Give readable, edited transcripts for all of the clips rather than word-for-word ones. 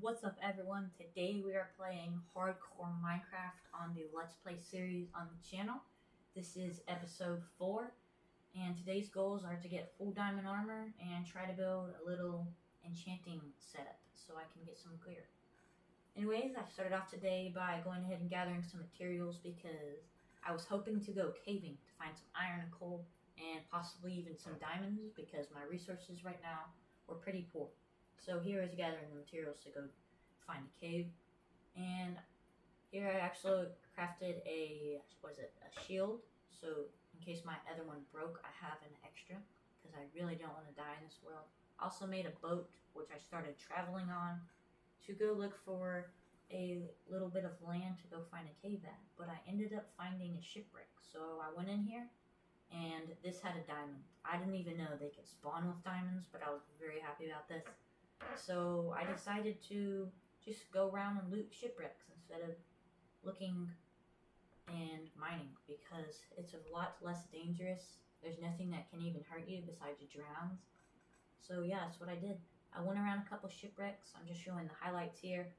What's up, everyone? Today we are playing Hardcore Minecraft on the Let's Play series on the channel. This is episode 4, and today's goals are to get full diamond armor and try to build a little enchanting setup so I can get some gear. Anyways, I started off today by going ahead and gathering some materials because I was hoping to go caving to find some iron and coal and possibly even some diamonds because my resources right now were pretty poor. So here is gathering the materials to go find a cave, and here I actually crafted a shield. So in case my other one broke, I have an extra because I really don't want to die in this world. Also made a boat which I started traveling on to go look for a little bit of land to go find a cave at, but I ended up finding a shipwreck. So I went in here and this had a diamond. I didn't even know they could spawn with diamonds, but I was very happy about this. So I decided to just go around and loot shipwrecks instead of looking and mining because it's a lot less dangerous. There's nothing that can even hurt you besides you drowns. So yeah, that's what I did. I went around a couple shipwrecks. I'm just showing the highlights here.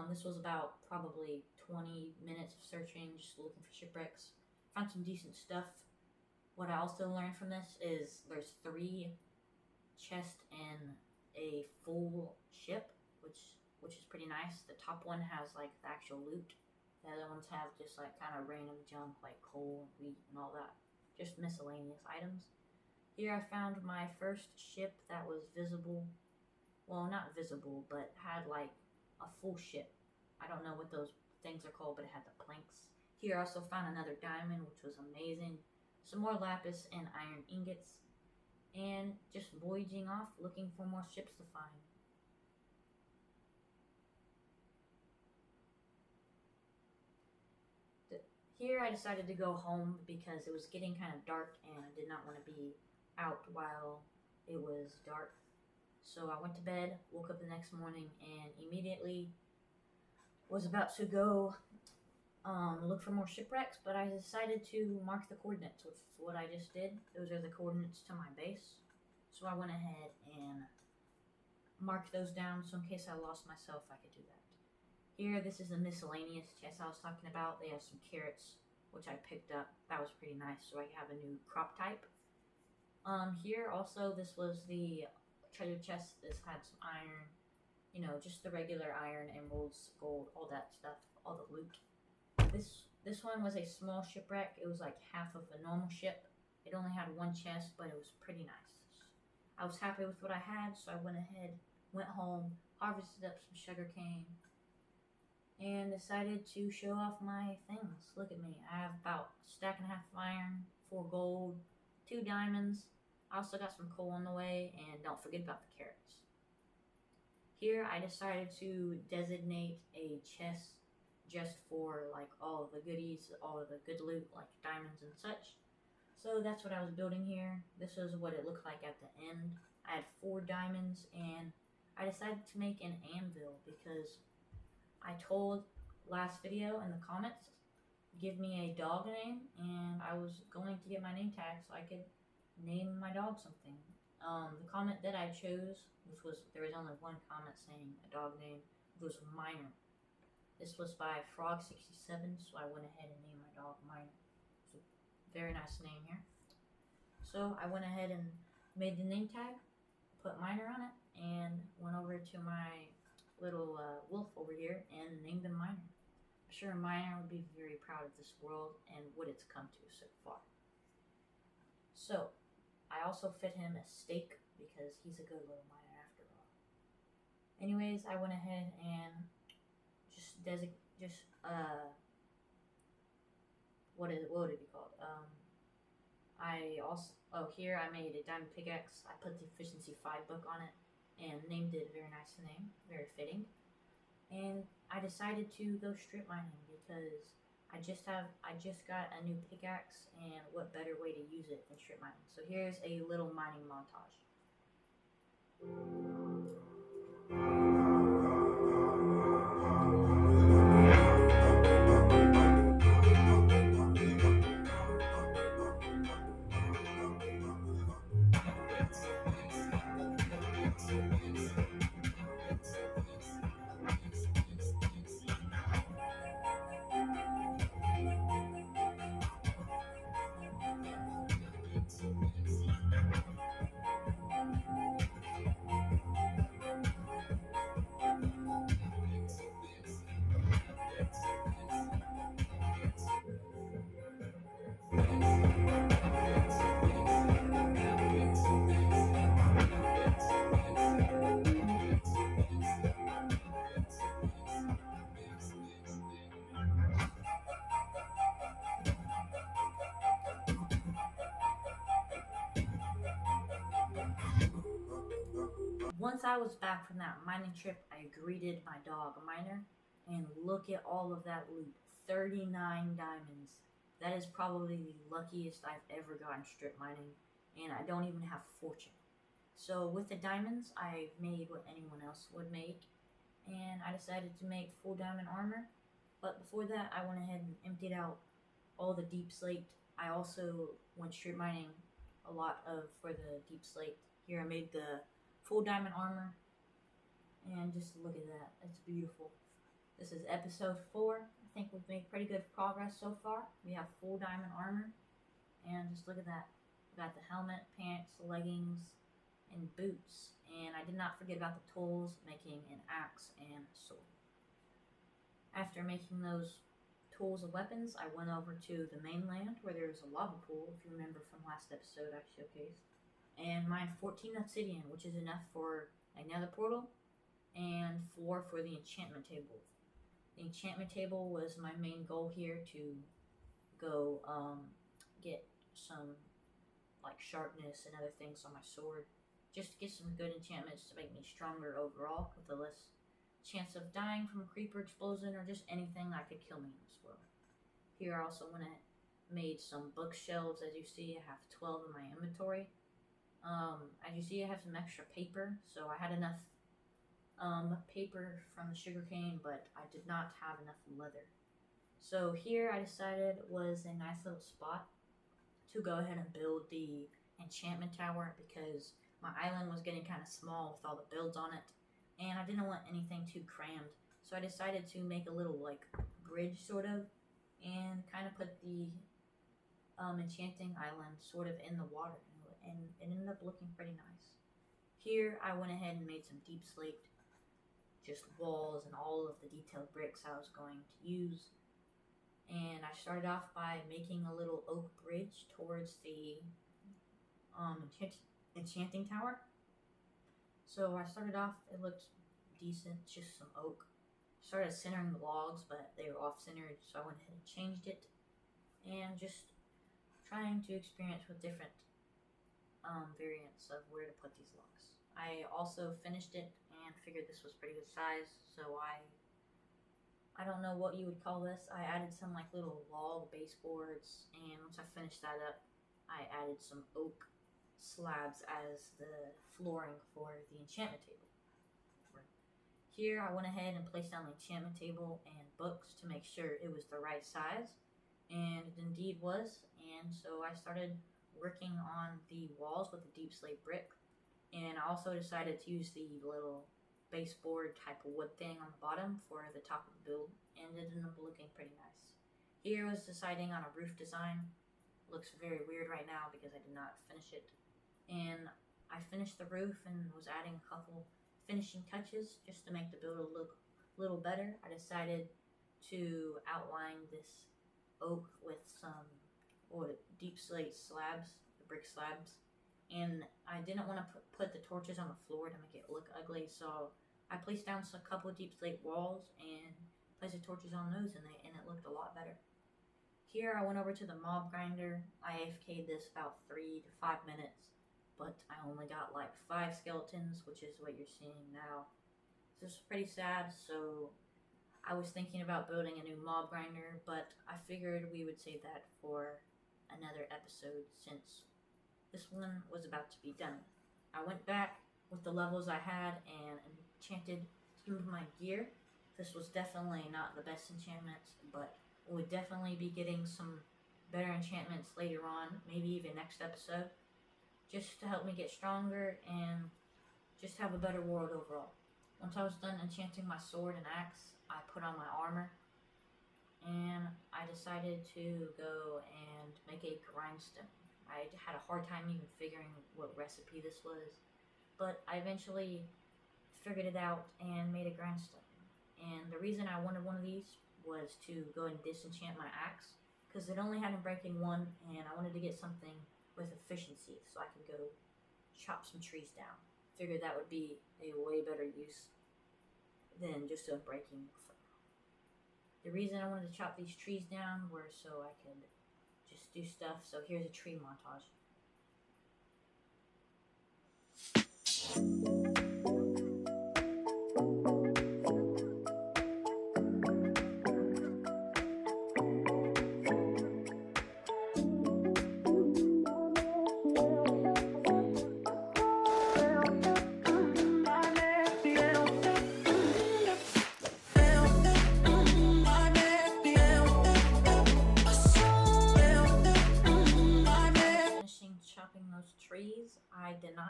This was about probably 20 minutes of searching, just looking for shipwrecks. Found some decent stuff. What I also learned from this is there's 3 chests in a full ship, which is pretty nice. The top one has like the actual loot. The other ones have just like kind of random junk like coal and wheat and all that, just miscellaneous items. Here I found my first ship that was visible. Well, not visible, but had like a full ship. I don't know what those things are called, but it had the planks. Here I also found another diamond, which was amazing. Some more lapis and iron ingots. And just voyaging off looking for more ships to find. Here I decided to go home because it was getting kind of dark and I did not want to be out while it was dark. So I went to bed, woke up the next morning, and immediately was about to go look for more shipwrecks, but I decided to mark the coordinates, which is what I just did. Those are the coordinates to my base. So I went ahead and marked those down, so in case I lost myself, I could do that. Here, this is the miscellaneous chest I was talking about. They have some carrots, which I picked up. That was pretty nice, so I have a new crop type. Here also, this was the treasure chest. This had some iron, just the regular iron, emeralds, gold, all that stuff, all the loot. This one was a small shipwreck. It was like half of a normal ship. It only had 1 chest, but it was pretty nice. I was happy with what I had, so I went ahead, went home, harvested up some sugarcane, and decided to show off my things. Look at me. I have about a stack and a half of iron, 4 gold, 2 diamonds. I also got some coal on the way, and don't forget about the carrots. Here I decided to designate a chest just for like all of the goodies, all of the good loot like diamonds and such. So that's what I was building here. This is what it looked like at the end. I had 4 diamonds and I decided to make an anvil because I told last video in the comments, give me a dog name, and I was going to get my name tag so I could name my dog something. The comment that I chose, there was only 1 comment saying a dog name, was Miner. This was by Frog67, so I went ahead and named my dog Miner. So, very nice name here. So I went ahead and made the name tag, put Miner on it, and went over to my little wolf over here and named him Miner. I'm sure Miner would be very proud of this world and what it's come to so far. So I also fit him a steak because he's a good little miner after all. Anyways, I went ahead and what would it be called? Here I made a diamond pickaxe. I put the efficiency 5 book on it and named it a very nice name, very fitting. And I decided to go strip mining because I just got a new pickaxe, and what better way to use it than strip mining. So here's a little mining montage. once I was back from that mining trip, I greeted my dog Miner, and look at all of that loot. 39 diamonds. That is probably the luckiest I've ever gotten strip mining, and I don't even have fortune. So with the diamonds, I made what anyone else would make, and I decided to make full diamond armor. But before that, I went ahead and emptied out all the deep slate. I also went strip mining a lot for the deep slate. Here I made the full diamond armor, and just look at that. It's beautiful. This is episode 4. I think we've made pretty good progress so far. We have full diamond armor, and just look at that. We got the helmet, pants, leggings, and boots. And I did not forget about the tools, making an axe and a sword. After making those tools and weapons, I went over to the mainland where there was a lava pool, if you remember from last episode I showcased, and mined 14 obsidian, which is enough for a nether portal and 4 for the enchantment table. The enchantment table was my main goal here, to go get some like sharpness and other things on my sword, just to get some good enchantments to make me stronger overall, with a less chance of dying from a creeper explosion or just anything that could kill me in this world. Here I also went and made some bookshelves. As you see, I have 12 in my inventory. As you see, I have some extra paper, so I had enough paper from the sugarcane, but I did not have enough leather. So here I decided was a nice little spot to go ahead and build the enchantment tower, because my island was getting kind of small with all the builds on it, and I didn't want anything too crammed. So I decided to make a little like bridge sort of, and kind of put the enchanting island sort of in the water, and it ended up looking pretty nice. Here I went ahead and made some deep slate, just walls and all of the detailed bricks I was going to use. And I started off by making a little oak bridge towards the enchanting tower. So I started off, it looked decent, just some oak. Started centering the logs, but they were off-centered, so I went ahead and changed it. And just trying to experience with different variants of where to put these logs. I also finished it and figured this was pretty good size, so I don't know what you would call this. I added some like little log baseboards, and once I finished that up, I added some oak slabs as the flooring for the enchantment table. Here I went ahead and placed down the enchantment table and books to make sure it was the right size, and it indeed was. And so I started working on the walls with the deep slate brick, and I also decided to use the little baseboard type of wood thing on the bottom for the top of the build, and it ended up looking pretty nice. Here I was deciding on a roof design. Looks very weird right now because I did not finish it, and I finished the roof and was adding a couple finishing touches just to make the build look a little better. I decided to outline this oak with some deep slate slabs, the brick slabs, and I didn't want to put the torches on the floor to make it look ugly, so I placed down a couple of deep slate walls and placed the torches on those, and it looked a lot better. Here I went over to the mob grinder. I AFK'd this about 3 to 5 minutes, but I only got like 5 skeletons, which is what you're seeing now. This is pretty sad, so I was thinking about building a new mob grinder, but I figured we would save that for another episode since this one was about to be done. I went back with the levels I had and enchanted some of my gear. This was definitely not the best enchantments, but we'll definitely be getting some better enchantments later on, maybe even next episode, just to help me get stronger and just have a better world overall. Once I was done enchanting my sword and axe, I put on my armor, and I decided to go and make a grindstone. I had a hard time even figuring what recipe this was, but I eventually figured it out and made a grindstone. And the reason I wanted one of these was to go and disenchant my axe, because it only had a breaking 1, and I wanted to get something with efficiency so I could go chop some trees down. Figured that would be a way better use than just a breaking. The reason I wanted to chop these trees down were so I could just do stuff. So here's a tree montage.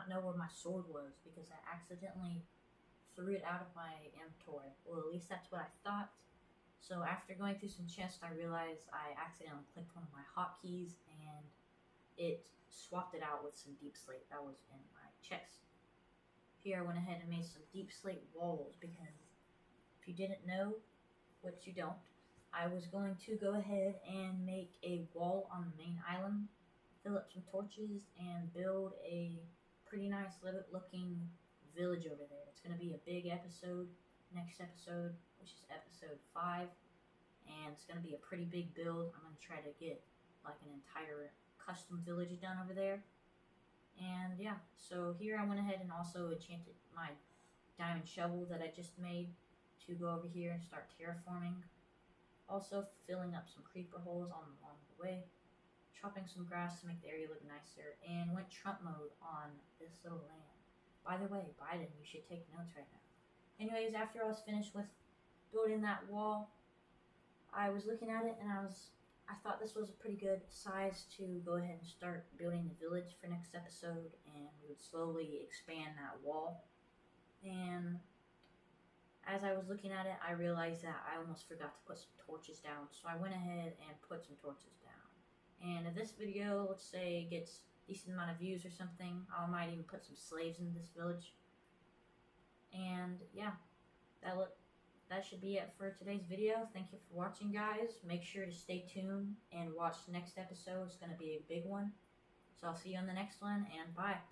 not know where my sword was because I accidentally threw it out of my inventory. Well, at least that's what I thought. So after going through some chests, I realized I accidentally clicked one of my hotkeys and it swapped it out with some deep slate that was in my chest. Here I went ahead and made some deep slate walls because if you didn't know, which you don't, I was going to go ahead and make a wall on the main island, fill up some torches, and build a pretty nice looking village over there. It's going to be a big episode, next episode, which is episode 5, and it's going to be a pretty big build. I'm going to try to get like an entire custom village done over there. And yeah, so here I went ahead and also enchanted my diamond shovel that I just made to go over here and start terraforming. Also filling up some creeper holes along the way, chopping some grass to make the area look nicer, and went Trump mode on this little land. By the way, Biden, you should take notes right now. Anyways, after I was finished with building that wall, I was looking at it and I thought this was a pretty good size to go ahead and start building the village for next episode, and we would slowly expand that wall. And as I was looking at it, I realized that I almost forgot to put some torches down, so I went ahead and put some torches down. And if this video, let's say, gets a decent amount of views or something, I might even put some slaves in this village. And yeah, that should be it for today's video. Thank you for watching, guys. Make sure to stay tuned and watch the next episode. It's going to be a big one. So I'll see you on the next one, and bye.